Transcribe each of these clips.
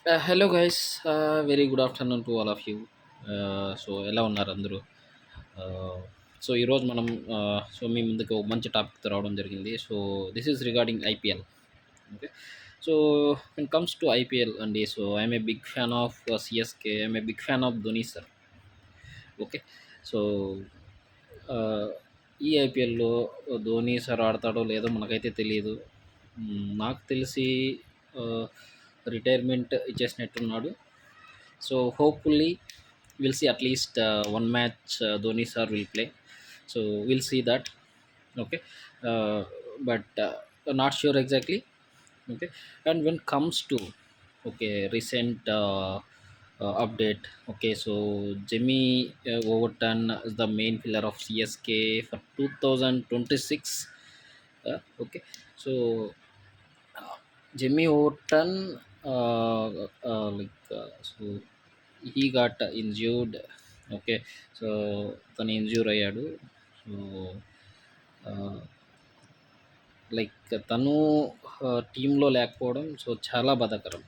Hello guys, very good afternoon to all of you. So ఎలా ఉన్నారు అందరూ? So ఈరోజు మనం సో మీ ముందుకు ఒక మంచి టాపిక్తో రావడం జరిగింది. So this is regarding IPL. Okay. So when comes to IPL అండి, so I'm a big fan of CSK, I'm a big fan of Dhoni sir. Okay. So ఈ ఐపీఎల్‌లో ధోని సార్ ఆడతాడో లేదో మనకైతే తెలీదు. నాకు తెలిసి ఆహ్, రిటైర్మెంట్ ఇచ్చేసినట్టున్నాడు. So hopefully we'll see at least one match Dhoni sir will play. So we'll see that. Okay. Uh, but not sure exactly. Okay. And when comes to recent update. Okay, so Jimmy Overton is the main pillar of CSK for 2026. Okay, so Jimmy Overton, so he got injured. Okay. So తను injure అయ్యాడు. So తను టీంలో లేకపోవడం so చాలా బాధాకరం.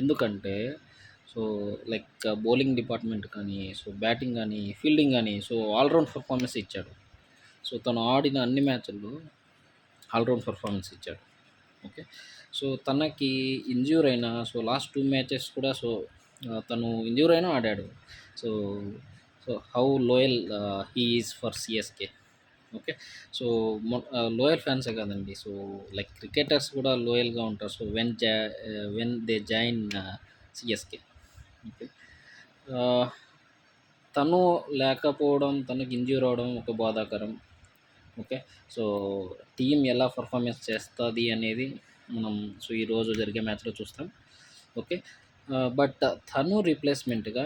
ఎందుకంటే so bowling department కానీ, so batting కానీ, ఫీల్డింగ్ కానీ, సో ఆల్రౌండ్ పర్ఫార్మెన్స్ ఇచ్చాడు. సో తను ఆడిన అన్ని మ్యాచ్ల్లో ఆల్రౌండ్ పర్ఫార్మెన్స్ ఇచ్చాడు. ఓకే. సో తనకి ఇంజ్యూర్ అయినా, సో లాస్ట్ 2 మ్యాచెస్ కూడా సో తను ఇంజ్యూర్ అయినా ఆడాడు. So how loyal he is for CSK. Okay. So loyal ఫ్యాన్సే కాదండి. సో క్రికెటర్స్ కూడా లోయల్‌గా ఉంటారు. So when they join CSK. Okay. ఆహ్, తను లేకపోవడం, తనకి ఇంజ్యూర్ అవ్వడం ఒక బాధాకరం. ఓకే. సో టీమ్ ఎలా పర్ఫార్మెన్స్ చేస్తది అనేది మనం సో ఈరోజు జరిగే మ్యాచ్‌లో చూస్తాం. ఓకే. బట్ తను రీప్లేస్‌మెంట్‌గా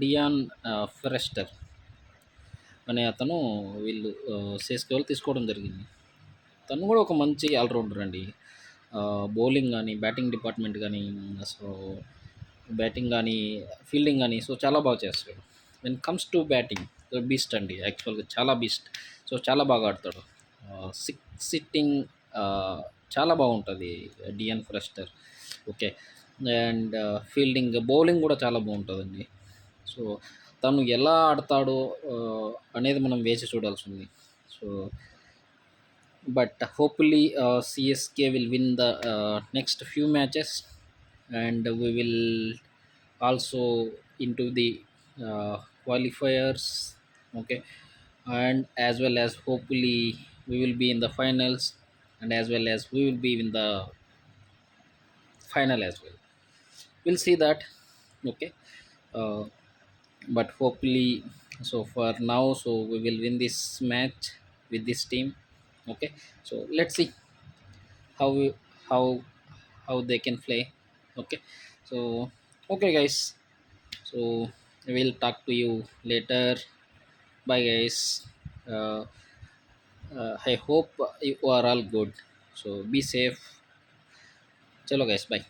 డియాన్ ఫెరెస్టర్ అనే అతను వీళ్ళు సీఎస్‌కే వాళ్ళు తీసుకోవడం జరిగింది. తను కూడా ఒక మంచి ఆల్రౌండర్ అండి. బౌలింగ్ గానీ, బ్యాటింగ్ డిపార్ట్మెంట్ గానీ, సో బ్యాటింగ్ గానీ, ఫీల్డింగ్ గానీ సో చాలా బాగా చేస్తాడు. When comes to batting beast అండి. యాక్చువల్‌గా చాలా బీస్ట్. సో చాలా బాగా ఆడతాడు. సిక్స్ సిట్టింగ్ చాలా బాగుంటది డియాన్ ఫెరెస్టర్. ఓకే. అండ్ బౌలింగ్ కూడా చాలా బాగుంటదండి. సో తను ఎలా ఆడతాడో అనేది మనం వేచి చూడాల్సింది. So but hopefully CSK will win the next few matches, and we will also into the qualifiers. Okay. And as well as hopefully we will be in the finals, and as well as we will be in the final as well. We'll see that. Okay. uh, but hopefully, so for now, so we will win this match with this team. Okay. So let's see how we, how how they can play. Okay. So okay guys, so we'll talk to you later. Bye guys. uh, I hope you are all good. So be safe. Chalo guys, bye.